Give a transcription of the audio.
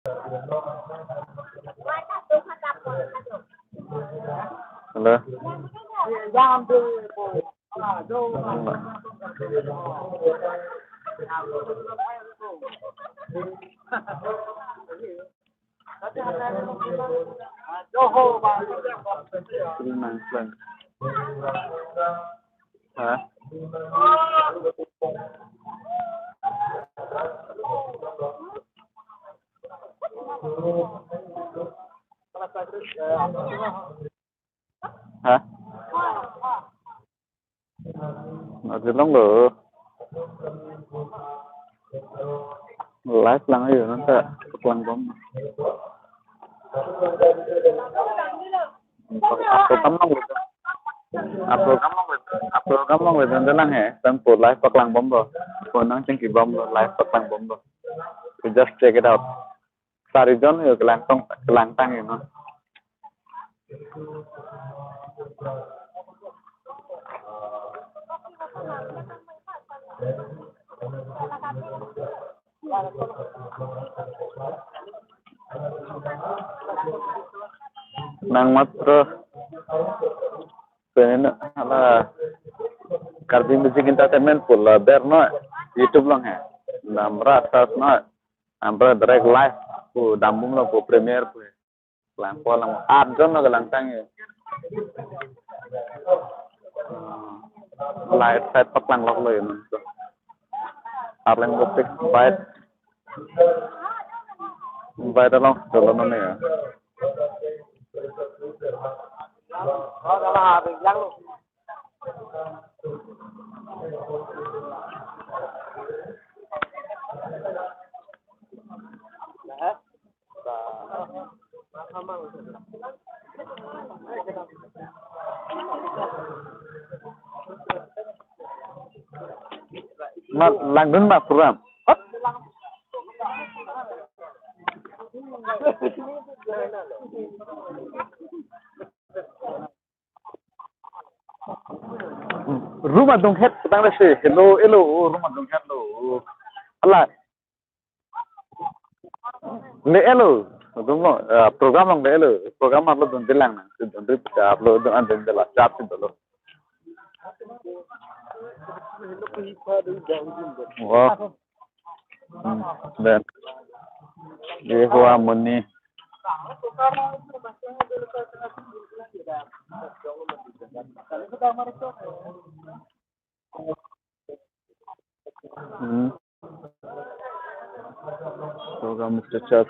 Halo. Hah? Hah? Masih longer. Live lang ayo nanti pelang bom. Upload kamu gitu nanti lang tempo live pelang bom bro. Punang cengki bom live pelang bom bro. You just check it out. Sarijon yo kelantang you know. Nang matro pengen ala Karbi Music Entertainment pula berno YouTube lang namra tas na amra direct live pu dambung lo pu premiere pu lang po lang 8 jon na galantang live set paklang lok lo yun arlen musik invite along dolo no ya langdun mak program rumah dong head petang sih hello rumah dong head lo Allah le hello dong lo program long le hello program lo dong dilang na dong ripta upload dong andeng dela chat dong wah dan ये हुआ मुन्नी होगा मिस्टर चक